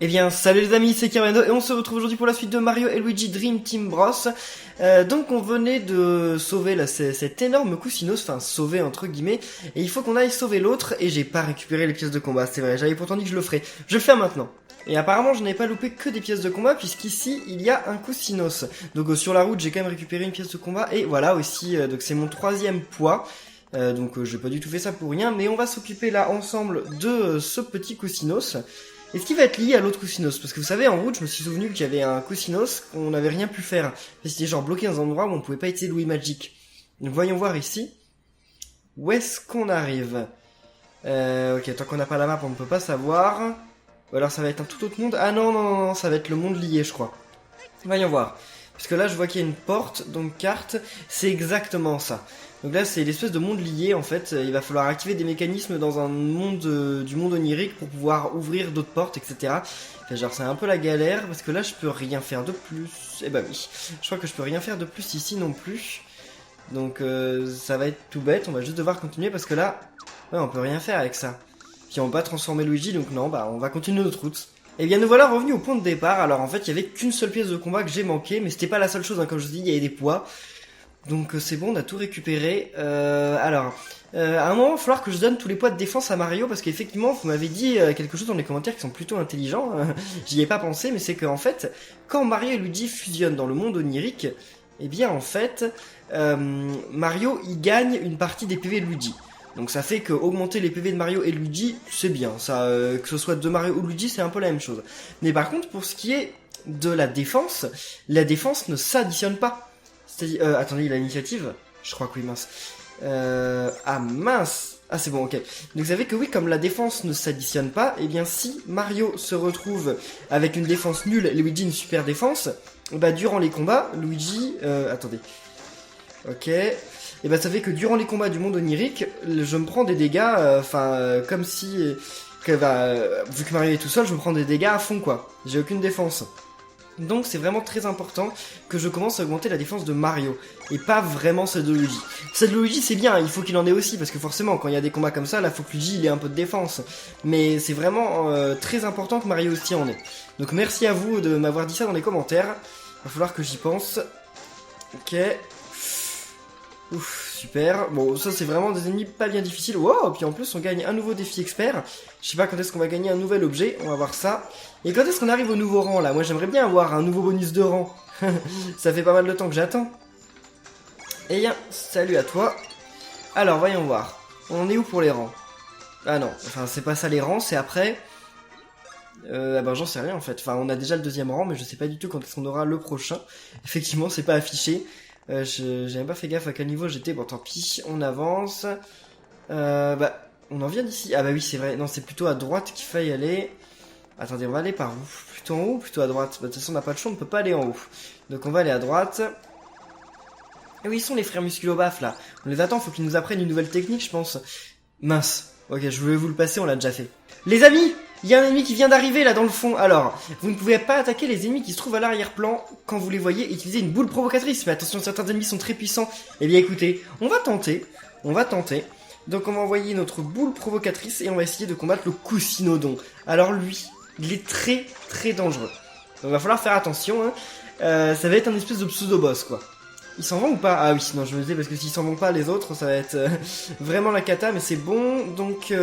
Eh bien, salut les amis, c'est Kermendo et on se retrouve aujourd'hui pour la suite de Mario et Luigi Dream Team Bros. Donc on venait de sauver là, cet énorme coussinos, enfin sauver entre guillemets, et il faut qu'on aille sauver l'autre et j'ai pas récupéré les pièces de combat, c'est vrai, j'avais pourtant dit que je le ferais. Je le fais maintenant. Et apparemment je n'avais pas loupé que des pièces de combat puisqu'ici il y a un coussinos. Donc sur la route j'ai quand même récupéré une pièce de combat et voilà aussi, donc c'est mon troisième poids. Donc j'ai pas du tout fait ça pour rien, mais on va s'occuper là ensemble de ce petit coussinos. Est-ce qu'il va être lié à l'autre coussinos? Parce que vous savez, en route, je me suis souvenu qu'il y avait un coussinos qu'on n'avait rien pu faire. C'était genre bloqué dans un endroit où on pouvait pas utiliser Louis Magic. Donc voyons voir ici. Où est-ce qu'on arrive? Ok, tant qu'on n'a pas la map, on ne peut pas savoir. Ou alors ça va être un tout autre monde. Ah non, ça va être le monde lié, je crois. Voyons voir. Parce que là, je vois qu'il y a une porte, donc carte. C'est exactement ça. Donc là, c'est l'espèce de monde lié, en fait. Il va falloir activer des mécanismes dans un monde du monde onirique pour pouvoir ouvrir d'autres portes, etc. Enfin, genre, c'est un peu la galère, parce que là, je peux rien faire de plus. Eh bah oui, je crois que je peux rien faire de plus ici non plus. Donc ça va être tout bête, on va juste devoir continuer, parce que là, ouais, on peut rien faire avec ça. Puis on va pas transformer Luigi, donc non, bah on va continuer notre route. Et bien nous voilà revenus au point de départ. Alors en fait il y avait qu'une seule pièce de combat que j'ai manqué, mais c'était pas la seule chose, hein. Comme je vous dis, il y avait des poids. Donc c'est bon, on a tout récupéré. À un moment il va falloir que je donne tous les poids de défense à Mario, parce qu'effectivement vous m'avez dit quelque chose dans les commentaires qui sont plutôt intelligents. J'y ai pas pensé, mais c'est qu'en fait quand Mario et Luigi fusionnent dans le monde onirique, et bien en fait Mario il gagne une partie des PV de Luigi. Donc ça fait que augmenter les PV de Mario et Luigi, c'est bien. Ça, que ce soit de Mario ou Luigi, c'est un peu la même chose. Mais par contre, pour ce qui est de la défense ne s'additionne pas. C'est-à-dire, attendez, il a l'initiative? Je crois que oui, mince. Ah mince. Ah c'est bon, ok. Donc vous savez que oui, comme la défense ne s'additionne pas, et bien si Mario se retrouve avec une défense nulle et Luigi une super défense, bah durant les combats, Luigi... attendez. Ok... Et bah ça fait que durant les combats du monde onirique, je me prends des dégâts, comme si, vu que Mario est tout seul, je me prends des dégâts à fond quoi. J'ai aucune défense. Donc c'est vraiment très important que je commence à augmenter la défense de Mario, et pas vraiment celle de Luigi. Celle de Luigi c'est bien, il faut qu'il en ait aussi, parce que forcément quand il y a des combats comme ça, là faut que Luigi il ait un peu de défense. Mais c'est vraiment très important que Mario aussi en ait. Donc merci à vous de m'avoir dit ça dans les commentaires, il va falloir que j'y pense. Ok... Ouf, super. Bon, ça c'est vraiment des ennemis pas bien difficiles. Wow, puis en plus on gagne un nouveau défi expert. Je sais pas quand est-ce qu'on va gagner un nouvel objet, on va voir ça. Et quand est-ce qu'on arrive au nouveau rang là? Moi j'aimerais bien avoir un nouveau bonus de rang. Ça fait pas mal de temps que j'attends. Et bien, salut à toi. Alors, voyons voir. On est où pour les rangs? Ah non, enfin c'est pas ça les rangs, c'est après... bah j'en sais rien en fait. Enfin on a déjà le deuxième rang, mais je sais pas du tout quand est-ce qu'on aura le prochain. Effectivement c'est pas affiché. J'ai même pas fait gaffe à quel niveau j'étais, bon tant pis, on avance. Bah, on en vient d'ici. Ah bah oui c'est vrai, non c'est plutôt à droite qu'il faille aller. Attendez, on va aller par où? Plutôt en haut ou plutôt à droite? Bah de toute façon on n'a pas le choix, on ne peut pas aller en haut. Donc on va aller à droite. Et où ils sont les frères Musculobaf là? On les attend, faut qu'ils nous apprennent une nouvelle technique je pense. Mince, ok je voulais vous le passer, on l'a déjà fait. Les amis! Il y a un ennemi qui vient d'arriver là dans le fond. Alors, vous ne pouvez pas attaquer les ennemis qui se trouvent à l'arrière-plan quand vous les voyez utiliser une boule provocatrice. Mais attention, certains ennemis sont très puissants. Eh bien écoutez, on va tenter. Donc on va envoyer notre boule provocatrice et on va essayer de combattre le Coussinodon. Alors lui, il est très très dangereux. Donc il va falloir faire attention. Hein. Ça va être un espèce de pseudo-boss quoi. Ils s'en vont ou pas? Ah oui, non je me disais parce que s'ils s'en vont pas les autres, ça va être vraiment la cata. Mais c'est bon, donc...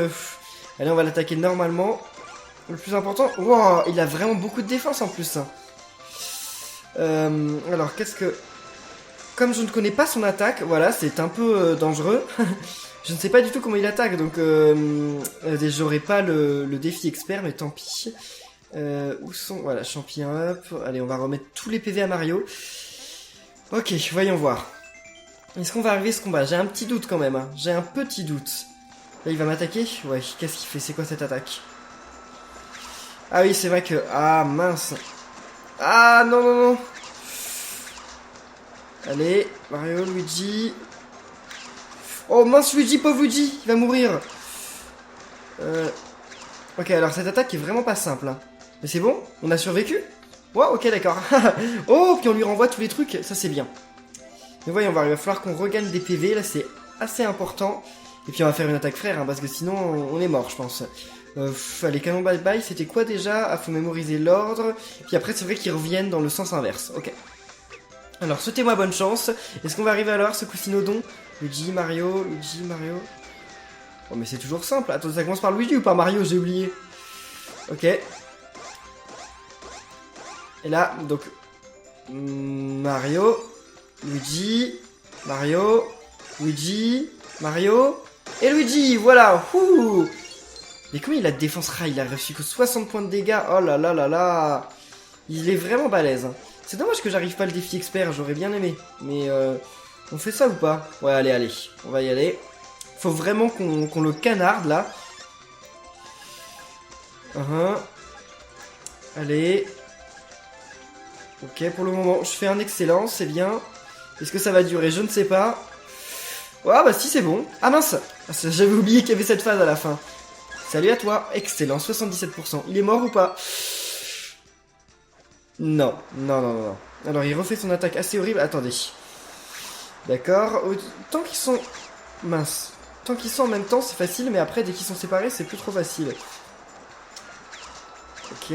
allez, on va l'attaquer normalement. Le plus important... Wow, il a vraiment beaucoup de défense en plus. Alors, qu'est-ce que... Comme je ne connais pas son attaque, voilà, c'est un peu dangereux. Je ne sais pas du tout comment il attaque, donc j'aurai pas le défi expert, mais tant pis. Où sont... Voilà, champion up. Allez, on va remettre tous les PV à Mario. Ok, voyons voir. Est-ce qu'on va arriver à ce combat? J'ai un petit doute quand même, hein. J'ai un petit doute. Là, il va m'attaquer? Ouais, qu'est-ce qu'il fait? C'est quoi cette attaque? Ah oui, c'est vrai que... Ah, mince. Ah, non. Allez, Mario, Luigi... Oh, mince, Luigi, pauvre Luigi, il va mourir. Ok, alors cette attaque est vraiment pas simple. Hein. Mais c'est bon? On a survécu? Wow, ok, d'accord. Oh, puis on lui renvoie tous les trucs, ça c'est bien. Mais voyons voir, il va falloir qu'on regagne des PV, là c'est assez important. Et puis on va faire une attaque frère, hein, parce que sinon on est mort, je pense. Les canons bye-bye, c'était quoi déjà? Ah, faut mémoriser l'ordre. Puis après, c'est vrai qu'ils reviennent dans le sens inverse. Ok. Alors, souhaitez-moi bonne chance. Est-ce qu'on va arriver à l'avoir ce Cousinodon? Luigi, Mario, Luigi, Mario... Oh, mais c'est toujours simple. Attends, ça commence par Luigi ou par Mario? J'ai oublié. Ok. Et là, donc... Mario... Luigi... Mario... Luigi... Mario... Et Luigi, voilà. Ouh. Mais comment il a de défense rail? Il a reçu que 60 points de dégâts. Oh là là là là. Il est vraiment balèze. Hein. C'est dommage que j'arrive pas le défi expert. J'aurais bien aimé. Mais on fait ça ou pas? Ouais, allez, allez. On va y aller. Faut vraiment qu'on le canarde là. Allez. Ok, pour le moment, je fais un excellent. C'est bien. Est-ce que ça va durer? Je ne sais pas. Ouais, bah si, c'est bon. Ah mince. J'avais oublié qu'il y avait cette phase à la fin. Salut à toi. Excellent, 77%. Il est mort ou pas? Non. Non, non, non, non. Alors, il refait son attaque assez horrible. Attendez. D'accord. Tant qu'ils sont... Mince. Tant qu'ils sont en même temps, c'est facile. Mais après, dès qu'ils sont séparés, c'est plus trop facile. Ok.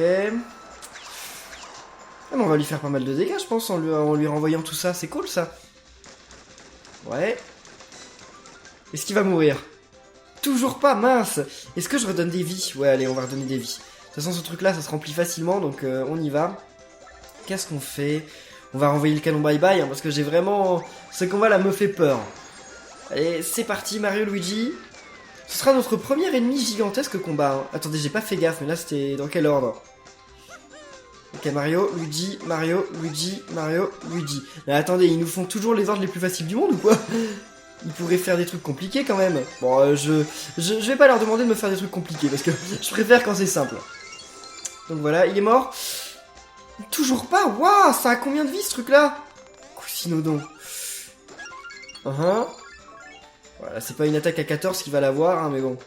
Ah, mais on va lui faire pas mal de dégâts, je pense, en lui renvoyant tout ça. C'est cool, ça. Ouais. Est-ce qu'il va mourir? Toujours pas, mince. Est-ce que je redonne des vies? Ouais, allez, on va redonner des vies. De toute façon, ce truc-là, ça se remplit facilement, donc on y va. Qu'est-ce qu'on fait? On va renvoyer le canon bye-bye, hein, parce que j'ai vraiment... Ce combat là me fait peur. Allez, c'est parti, Mario, Luigi. Ce sera notre premier ennemi gigantesque combat. Hein. Attendez, j'ai pas fait gaffe, mais là, c'était dans quel ordre? Ok, Mario, Luigi, Mario, Luigi, Mario, Luigi. Mais attendez, ils nous font toujours les ordres les plus faciles du monde ou quoi? Ils pourraient faire des trucs compliqués quand même. Bon, je vais pas leur demander de me faire des trucs compliqués, parce que je préfère quand c'est simple. Donc voilà, il est mort. Toujours pas. Waouh, ça a combien de vie ce truc-là? Cousinodon. Voilà, c'est pas une attaque à 14 qui va l'avoir, hein, mais bon.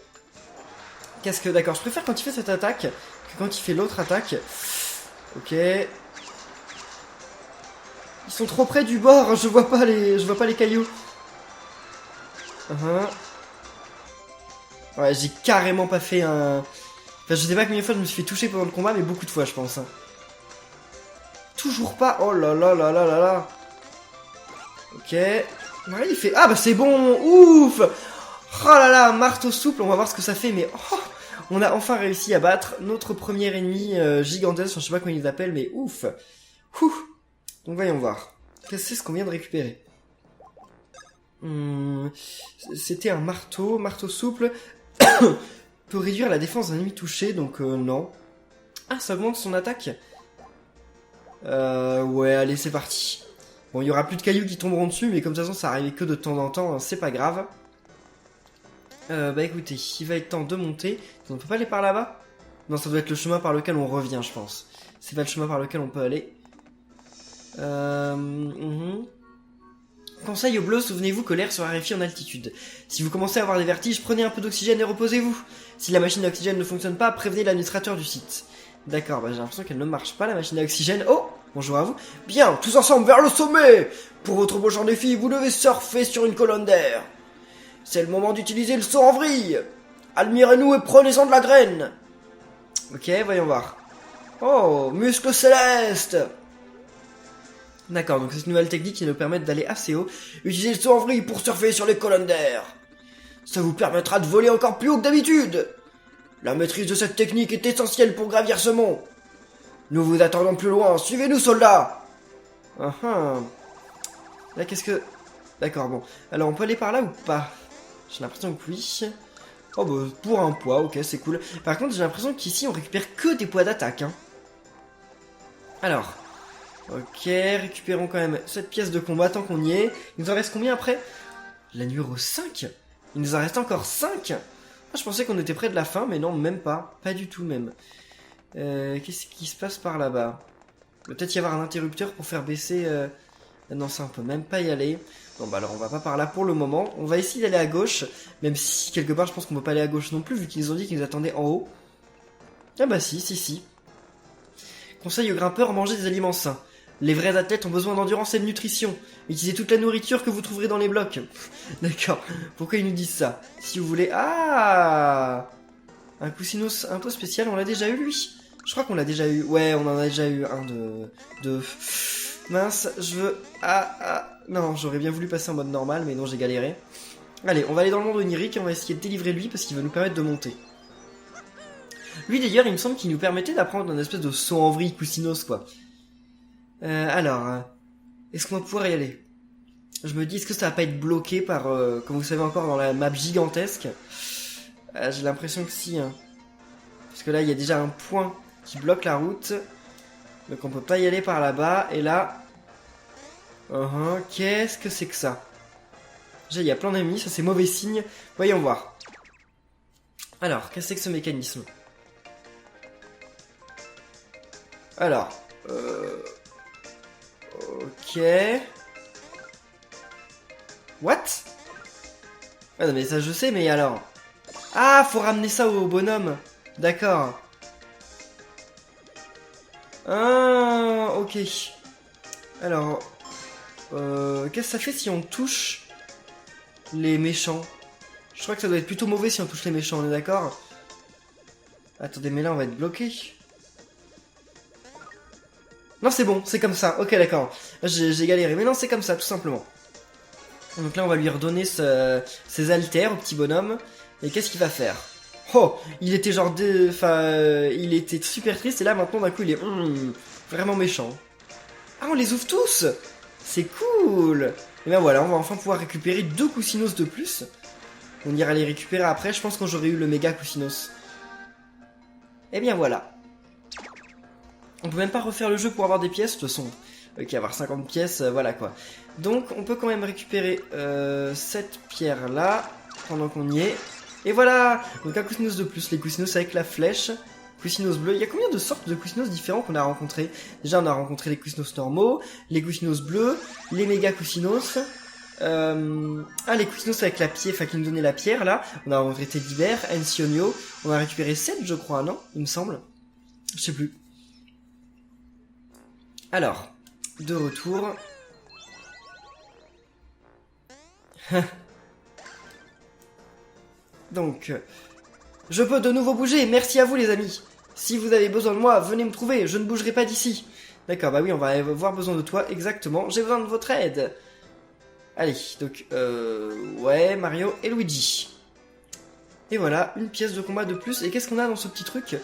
Qu'est-ce que... D'accord, je préfère quand il fait cette attaque que quand il fait l'autre attaque. Ok. Ils sont trop près du bord, je vois pas les cailloux. Ouais, j'ai carrément pas fait un... Enfin, je sais pas combien de fois je me suis fait toucher pendant le combat, mais beaucoup de fois, je pense. Hein. Toujours pas. Oh là là là là là là. Ok. Ouais, il fait... Ah bah c'est bon. Ouf. Oh là là, marteau souple, on va voir ce que ça fait, mais... Oh, on a enfin réussi à battre notre premier ennemi gigantesque, enfin, je sais pas comment il les appelle, mais ouf. Ouh. Donc voyons voir. Qu'est-ce que c'est ce qu'on vient de récupérer? C'était un marteau souple. Peut réduire la défense d'un ennemi touché, donc non. Ah, ça augmente son attaque. Ouais, allez, c'est parti. Bon, il y aura plus de cailloux qui tomberont dessus, mais comme de toute façon, ça arrivait que de temps en temps, hein, c'est pas grave. Bah écoutez, il va être temps de monter. On peut pas aller par là-bas? Non, ça doit être le chemin par lequel on revient, je pense. C'est pas le chemin par lequel on peut aller. Conseil au bleu, souvenez-vous que l'air se raréfie en altitude. Si vous commencez à avoir des vertiges, prenez un peu d'oxygène et reposez-vous. Si la machine à oxygène ne fonctionne pas, prévenez l'administrateur du site. D'accord, bah j'ai l'impression qu'elle ne marche pas, la machine à oxygène. Oh, bonjour à vous. Bien, tous ensemble vers le sommet. Pour votre prochain défi, vous devez surfer sur une colonne d'air. C'est le moment d'utiliser le saut en vrille. Admirez-nous et prenez-en de la graine. Ok, voyons voir. Oh, muscle céleste. D'accord, donc c'est une nouvelle technique qui nous permet d'aller assez haut. Utilisez le saut en vrille pour surfer sur les colonnes d'air. Ça vous permettra de voler encore plus haut que d'habitude. La maîtrise de cette technique est essentielle pour gravir ce mont. Nous vous attendons plus loin, suivez-nous soldats. Là qu'est-ce que... D'accord, bon. Alors on peut aller par là ou pas? J'ai l'impression que oui. Oh bah pour un poids, ok c'est cool. Par contre j'ai l'impression qu'ici on récupère que des poids d'attaque. Hein. Alors... Ok, récupérons quand même cette pièce de combat tant qu'on y est. Il nous en reste combien après? La numéro 5. Il nous en reste encore 5. Ah, je pensais qu'on était près de la fin, mais non, même pas. Pas du tout même. Qu'est-ce qui se passe par là-bas? Peut-être y avoir un interrupteur pour faire baisser... Non, ça on peut même pas y aller. Bon bah alors on va pas par là pour le moment. On va essayer d'aller à gauche. Même si quelque part je pense qu'on peut pas aller à gauche non plus, vu qu'ils ont dit qu'ils nous attendaient en haut. Ah bah si. Conseil aux grimpeurs, mangez des aliments sains. Les vrais athlètes ont besoin d'endurance et de nutrition. Utilisez toute la nourriture que vous trouverez dans les blocs. D'accord. Pourquoi ils nous disent ça? Si vous voulez... Ah! Un Cousinos un peu spécial, on l'a déjà eu lui? Je crois qu'on l'a déjà eu. Ouais, on en a déjà eu un de... Mince, je veux... Non, j'aurais bien voulu passer en mode normal, mais non, j'ai galéré. Allez, on va aller dans le monde onirique et on va essayer de délivrer lui parce qu'il va nous permettre de monter. Lui d'ailleurs, il me semble qu'il nous permettait d'apprendre un espèce de saut en vrille Cousinos quoi. Alors, est-ce qu'on va pouvoir y aller? Je me dis, est-ce que ça va pas être bloqué par, comme vous savez encore, dans la map gigantesque? J'ai l'impression que si, hein. Parce que là, il y a déjà un point qui bloque la route. Donc on peut pas y aller par là-bas. Et là... qu'est-ce que c'est que ça? Déjà, il y a plein d'ennemis, ça c'est mauvais signe. Voyons voir. Alors, qu'est-ce que c'est que ce mécanisme? Alors... Ok... What? Ah non mais ça je sais, mais alors... Ah, faut ramener ça au bonhomme. D'accord. Ah, ok. Alors... qu'est-ce que ça fait si on touche les méchants? Je crois que ça doit être plutôt mauvais si on touche les méchants, on est d'accord? Attendez, mais là on va être bloqué. Non, c'est bon, c'est comme ça. Ok, d'accord. J'ai galéré, mais non, c'est comme ça, tout simplement. Donc là, on va lui redonner ses haltères au petit bonhomme. Et qu'est-ce qu'il va faire? Oh, il était genre... il était super triste, et là, maintenant, d'un coup, il est... vraiment méchant. Ah, on les ouvre tous! C'est cool! Et ben voilà, on va enfin pouvoir récupérer 2 Cousinos de plus. On ira les récupérer après, je pense quand j'aurai eu le méga Cousinos. Et bien voilà. On peut même pas refaire le jeu pour avoir des pièces, de toute façon. Ok, avoir 50 pièces, voilà quoi. Donc, on peut quand même récupérer cette pierre-là, pendant qu'on y est. Et voilà! Donc un Cousinos de plus, les Cousinos avec la flèche. Cousinos bleus. Il y a combien de sortes de Cousinos différents qu'on a rencontrés? Déjà, on a rencontré les Cousinos normaux, les Cousinos bleus, les méga Cousinos. Les Cousinos avec la pierre, enfin qui nous donnait la pierre, là. On a rencontré Teddy Bear, Ensionio. On a récupéré 7, je crois, non? Il me semble. Je sais plus. Alors, de retour. Donc, je peux de nouveau bouger, merci à vous les amis. Si vous avez besoin de moi, venez me trouver, je ne bougerai pas d'ici. D'accord, bah oui, on va avoir besoin de toi, exactement, j'ai besoin de votre aide. Allez, donc, ouais, Mario et Luigi. Et voilà, une pièce de combat de plus, et qu'est-ce qu'on a dans ce petit truc?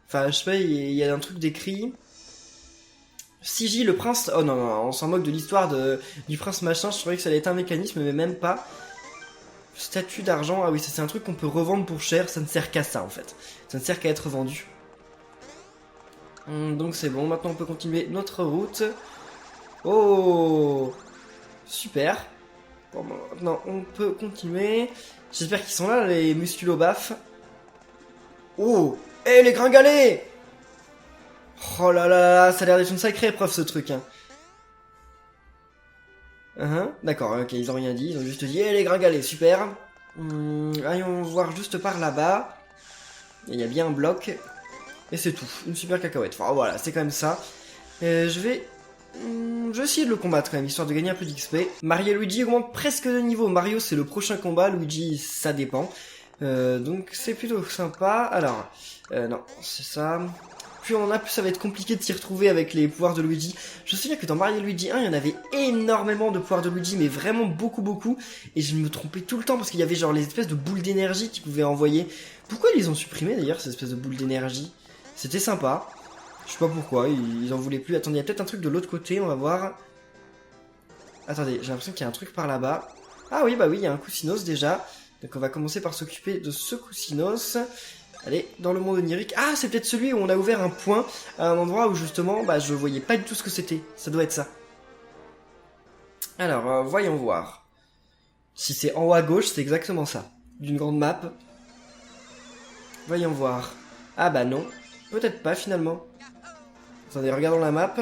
Enfin, je sais pas, il y a un truc décrit... Sigi, le prince... Oh non, non, on s'en moque de l'histoire du prince machin, je trouvais que ça allait être un mécanisme, mais même pas. Statue d'argent, ah oui, ça c'est un truc qu'on peut revendre pour cher, ça ne sert qu'à ça en fait. Ça ne sert qu'à être vendu. Donc c'est bon, maintenant on peut continuer notre route. Oh, super. Bon, maintenant on peut continuer. J'espère qu'ils sont là, les musculobafs. Oh, hé les gringalés! Oh là là là, ça a l'air d'être une sacrée épreuve ce truc, hein. D'accord, ok, ils ont rien dit, ils ont juste dit, les gringalés, super. Allons voir juste par là-bas. Il y a bien un bloc. Et c'est tout, une super cacahuète. Enfin voilà, c'est quand même ça. Je vais essayer de le combattre quand même, histoire de gagner un peu d'XP. Mario et Luigi augmentent presque de niveau. Mario c'est le prochain combat, Luigi ça dépend. Donc c'est plutôt sympa. Alors, non, c'est ça... Plus on en a, plus ça va être compliqué de s'y retrouver avec les pouvoirs de Luigi. Je me souviens que dans Mario et Luigi 1, il y en avait énormément de pouvoirs de Luigi, mais vraiment beaucoup, beaucoup. Et je me trompais tout le temps parce qu'il y avait genre les espèces de boules d'énergie qu'ils pouvaient envoyer. Pourquoi ils les ont supprimés d'ailleurs, ces espèces de boules d'énergie? C'était sympa. Je sais pas pourquoi, ils en voulaient plus. Attendez, il y a peut-être un truc de l'autre côté, on va voir. Attendez, j'ai l'impression qu'il y a un truc par là-bas. Ah oui, bah oui, il y a un Cousinos déjà. Donc on va commencer par s'occuper de ce Cousinos. Allez, dans le monde onirique. Ah, c'est peut-être celui où on a ouvert un point à un endroit où justement, bah, je voyais pas du tout ce que c'était. Ça doit être ça. Alors, voyons voir. Si c'est en haut à gauche, c'est exactement ça. D'une grande map. Voyons voir. Ah bah non. Peut-être pas finalement. Attendez, regardons la map.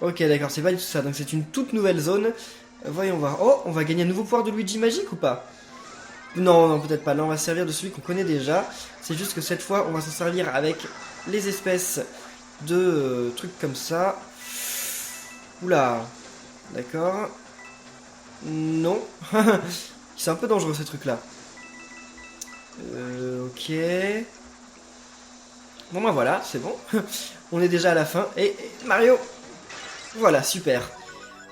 Ok, d'accord, c'est pas du tout ça. Donc c'est une toute nouvelle zone. Voyons voir. Oh, on va gagner un nouveau pouvoir de Luigi magique ou pas? Non, non, peut-être pas. Là, on va se servir de celui qu'on connaît déjà. C'est juste que cette fois, on va s'en servir avec les espèces de trucs comme ça. Oula. D'accord. Non. C'est un peu dangereux, ces trucs-là. Ok. Bon bah voilà, c'est bon. On est déjà à la fin. Et Mario. Voilà, super.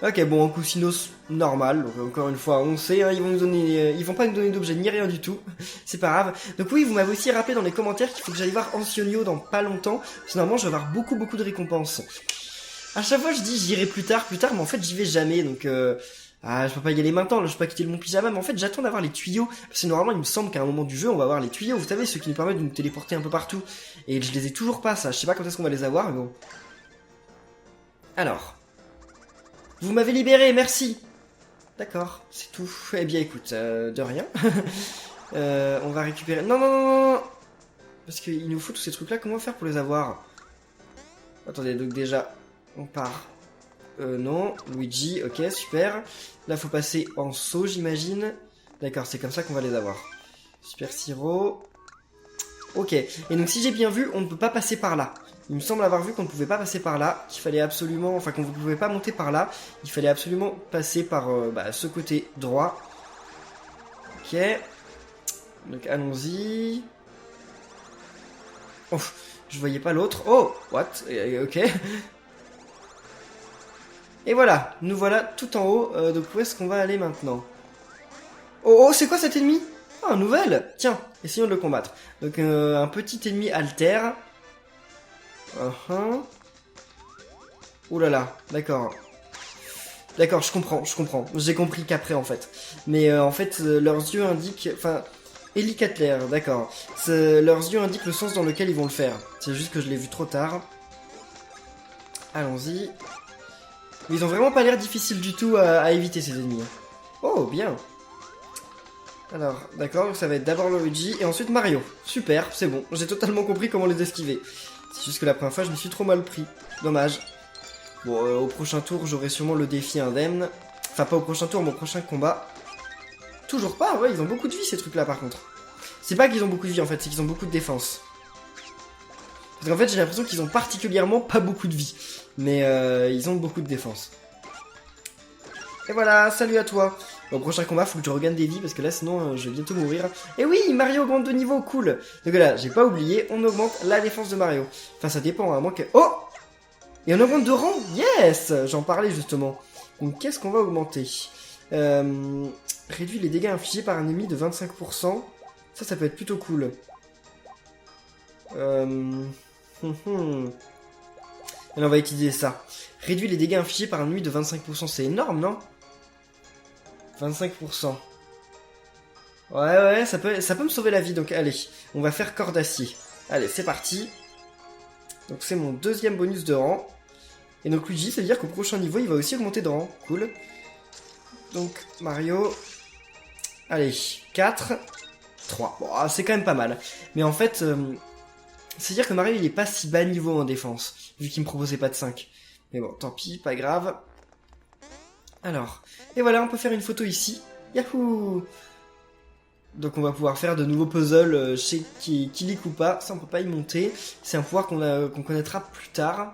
Ok, bon, en cousinos normal. Donc encore une fois, on sait, hein, ils vont nous donner, ils vont pas nous donner d'objets ni rien du tout. C'est pas grave. Donc oui, vous m'avez aussi rappelé dans les commentaires qu'il faut que j'aille voir Ancionio dans pas longtemps. Parce que normalement, je vais avoir beaucoup de récompenses. À chaque fois, je dis j'irai plus tard, mais en fait, j'y vais jamais. Donc je peux pas y aller maintenant. Là, je peux pas quitter mon pyjama. Mais en fait, j'attends d'avoir les tuyaux. Parce que normalement, il me semble qu'à un moment du jeu, on va avoir les tuyaux. Vous savez, ceux qui nous permettent de nous téléporter un peu partout. Et je les ai toujours pas, ça. Je sais pas quand est-ce qu'on va les avoir, mais bon. Alors. Vous m'avez libéré, merci. D'accord, c'est tout. Eh bien, écoute, de rien. On va récupérer... Non. Parce qu'il nous faut tous ces trucs-là, comment faire pour les avoir? Attendez, donc déjà, on part. Non, Luigi, ok, super. Là, faut passer en saut, j'imagine. D'accord, c'est comme ça qu'on va les avoir. Super Siro. Ok, et donc si j'ai bien vu, on ne peut pas passer par là. Il me semble avoir vu qu'on ne pouvait pas passer par là, qu'il fallait absolument, enfin qu'on ne pouvait pas monter par là, il fallait absolument passer par ce côté droit. Ok, donc allons-y. Oh, je voyais pas l'autre. Oh, what? Ok. Et voilà, nous voilà tout en haut, donc où est-ce qu'on va aller maintenant? Oh, c'est quoi cet ennemi? Ah, un nouvel. Tiens, essayons de le combattre. Donc un petit ennemi alter. Ouh là là, d'accord. D'accord, je comprends. J'ai compris qu'après en fait. Mais en fait, leurs yeux indiquent... Enfin, Hélicatler, d'accord. Leurs yeux indiquent le sens dans lequel ils vont le faire. C'est juste que je l'ai vu trop tard. Allons-y. Mais ils ont vraiment pas l'air difficiles du tout à éviter ces ennemis. Oh, bien. Alors, d'accord, ça va être d'abord Luigi et ensuite Mario. Super, c'est bon. J'ai totalement compris comment les esquiver. C'est juste que la première fois, je me suis trop mal pris. Dommage. Bon, au prochain tour, j'aurai sûrement le défi indemne. Enfin, pas au prochain tour, mais au prochain combat. Toujours pas, ouais, ils ont beaucoup de vie, ces trucs-là, par contre. C'est pas qu'ils ont beaucoup de vie, en fait, c'est qu'ils ont beaucoup de défense. Parce qu'en fait, j'ai l'impression qu'ils ont particulièrement pas beaucoup de vie. Mais ils ont beaucoup de défense. Et voilà, salut à toi. Au prochain combat, faut que je regagne des vies, parce que là, sinon, je vais bientôt mourir. Et oui, Mario augmente de niveau, cool. Donc là, j'ai pas oublié, on augmente la défense de Mario. Enfin, ça dépend, à moins que... Oh! Et on augmente de rang. Yes. J'en parlais, justement. Donc, qu'est-ce qu'on va augmenter? Réduit les dégâts infligés par un ennemi de 25%. Ça peut être plutôt cool. Alors, on va utiliser ça. Réduit les dégâts infligés par un ennemi de 25%. C'est énorme, non? 25%. Ouais, ça peut me sauver la vie, donc allez. On va faire corps d'acier. Allez, c'est parti. Donc c'est mon deuxième bonus de rang. Et donc Luigi, ça veut dire qu'au prochain niveau, il va aussi augmenter de rang. Cool. Donc Mario... Allez, 4... 3. Bon, c'est quand même pas mal. Mais en fait, c'est-à-dire que Mario, il est pas si bas niveau en défense, vu qu'il me proposait pas de 5. Mais bon, tant pis, pas grave. Alors, et voilà, on peut faire une photo ici. Yahoo! Donc on va pouvoir faire de nouveaux puzzles chez Kilik ou pas. Ça, on peut pas y monter. C'est un pouvoir qu'on connaîtra plus tard.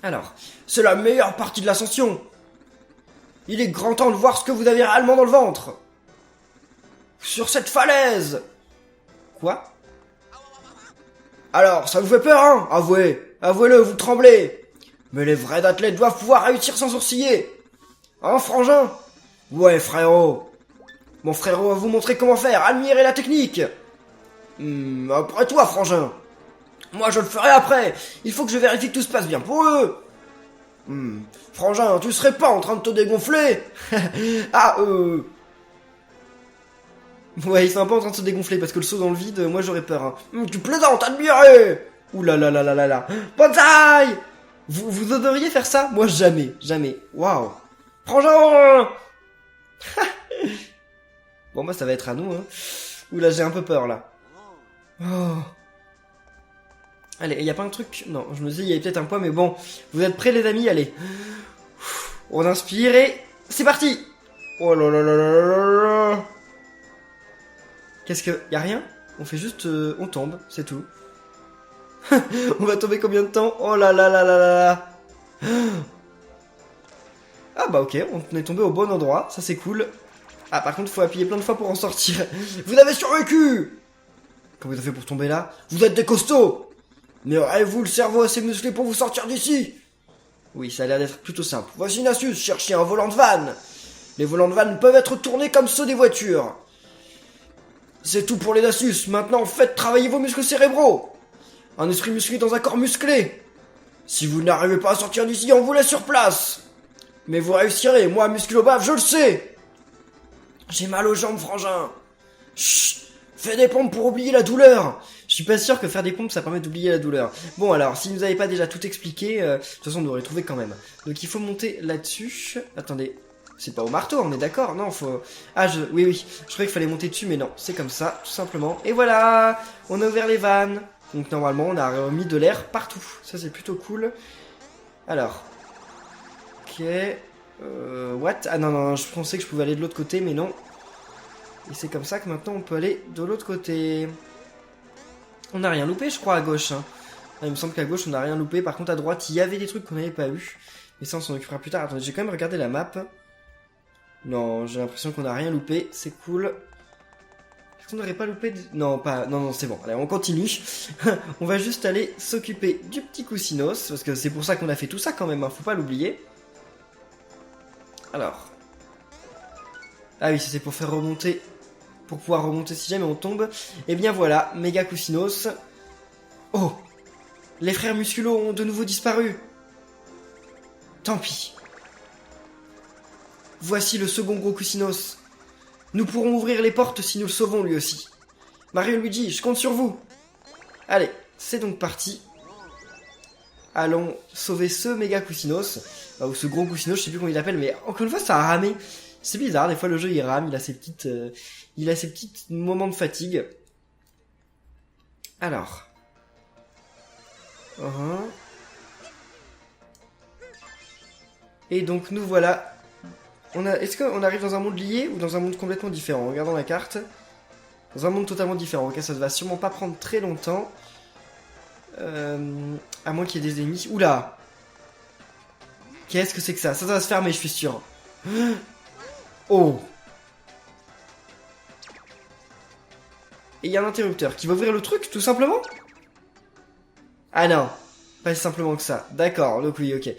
Alors, c'est la meilleure partie de l'ascension. Il est grand temps de voir ce que vous avez réellement dans le ventre. Sur cette falaise. Quoi? Alors, ça vous fait peur, hein? Avouez-le, vous tremblez. Mais les vrais athlètes doivent pouvoir réussir sans sourciller. Hein, frangin? Ouais, frérot. Mon frérot va vous montrer comment faire, admirez la technique. Après toi, frangin. Moi, je le ferai après. Il faut que je vérifie que tout se passe bien pour eux. Frangin, tu serais pas en train de te dégonfler? Ouais, ils sont un peu en train de se dégonfler parce que le saut dans le vide, moi j'aurais peur. Hein. Tu plaisantes, admirez. Ouh là là là là là là. Bonsaï. Vous oseriez faire ça? Moi jamais. Waouh. Frangin. Bon, bah ça va être à nous. Hein. Ouh là, j'ai un peu peur là. Oh. Allez, y a pas un truc? Non, je me dis, il y avait peut-être un point, mais bon. Vous êtes prêts les amis? Allez. On inspire et... C'est parti. Oh là là là là là là. Qu'est-ce que... Y'a rien? On fait juste... on tombe, c'est tout. On va tomber combien de temps? Oh là là là là là là. Ah bah ok, on est tombé au bon endroit, ça c'est cool. Ah, par contre, faut appuyer plein de fois pour en sortir. Vous avez survécu! Comment vous avez fait pour tomber là? Vous êtes des costauds! Mais aurez-vous le cerveau assez musclé pour vous sortir d'ici? Oui, ça a l'air d'être plutôt simple. Voici une astuce, cherchez un volant de van. Les volants de van peuvent être tournés comme ceux des voitures. C'est tout pour les astuces. Maintenant, faites travailler vos muscles cérébraux. Un esprit musclé dans un corps musclé. Si vous n'arrivez pas à sortir d'ici, on vous laisse sur place. Mais vous réussirez, moi, musculobaf, je le sais. J'ai mal aux jambes, frangin. Chut, fais des pompes pour oublier la douleur. Je suis pas sûr que faire des pompes, ça permet d'oublier la douleur. Bon, alors, si vous n'avez pas déjà tout expliqué, de toute façon, vous l'aurez trouvé quand même. Donc, il faut monter là-dessus. Attendez, c'est pas au marteau, on est d'accord? Non, faut... Ah, oui, je croyais qu'il fallait monter dessus, mais non, c'est comme ça, tout simplement. Et voilà, on a ouvert les vannes. Donc, normalement, on a remis de l'air partout. Ça, c'est plutôt cool. Alors... Ok... what? Ah non, je pensais que je pouvais aller de l'autre côté, mais non. Et c'est comme ça que maintenant on peut aller de l'autre côté. On n'a rien loupé, je crois, à gauche. Hein. Ah, il me semble qu'à gauche, on n'a rien loupé. Par contre, à droite, il y avait des trucs qu'on n'avait pas eu. Mais ça, on s'en occupera plus tard. Attendez, j'ai quand même regardé la map. Non, j'ai l'impression qu'on n'a rien loupé. C'est cool. Est-ce qu'on n'aurait pas loupé Non, pas... Non, c'est bon. Allez, on continue. On va juste aller s'occuper du petit Cousinos. Parce que c'est pour ça qu'on a fait tout ça quand même. Hein. Faut pas l'oublier. Alors. Ah oui, c'est pour faire remonter... Pour pouvoir remonter si jamais on tombe. Et bien voilà, méga Cousinos. Oh! Les frères Musculo ont de nouveau disparu. Tant pis. Voici le second gros Cousinos. Nous pourrons ouvrir les portes si nous le sauvons lui aussi. Mario et Luigi, je compte sur vous. Allez, c'est donc parti. Allons sauver ce méga Cousinos. Ou ce gros Cousinos, je sais plus comment il l'appelle, mais encore une fois ça a ramé. C'est bizarre, des fois le jeu il rame, il a ses petites moments de fatigue. Alors. Et donc nous voilà. Est-ce qu'on arrive dans un monde lié ou dans un monde complètement différent? Regardons la carte. Dans un monde totalement différent. Ok, ça ne va sûrement pas prendre très longtemps. À moins qu'il y ait des ennemis. Oula! Qu'est-ce que c'est que ça? Ça va se fermer, je suis sûr. Oh! Et il y a un interrupteur qui va ouvrir le truc, tout simplement? Ah non, pas si simplement que ça. D'accord, donc oui, ok.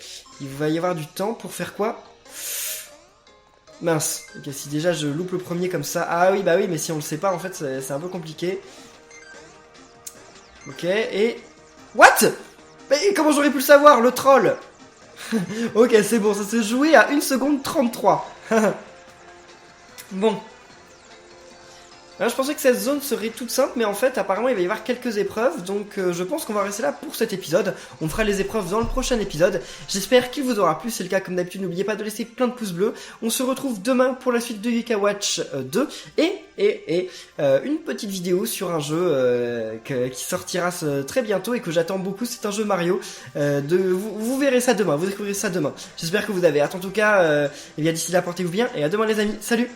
Il va y avoir du temps pour faire quoi? Mince. Ok, si déjà je loupe le premier comme ça... Ah oui, bah oui, mais si on le sait pas, en fait, c'est un peu compliqué. Ok, et... What? Mais comment j'aurais pu le savoir, le troll? Ok, c'est bon, ça s'est joué à 1 seconde 33. Bon. Alors, je pensais que cette zone serait toute simple, mais en fait, apparemment, il va y avoir quelques épreuves, donc je pense qu'on va rester là pour cet épisode. On fera les épreuves dans le prochain épisode. J'espère qu'il vous aura plu, c'est le cas comme d'habitude, n'oubliez pas de laisser plein de pouces bleus. On se retrouve demain pour la suite de Yuka Watch 2, et une petite vidéo sur un jeu qui sortira très bientôt et que j'attends beaucoup, c'est un jeu Mario. Vous verrez ça demain, vous découvrirez ça demain. J'espère que vous avez hâte en tout cas, et bien d'ici là, portez-vous bien, et à demain les amis, salut!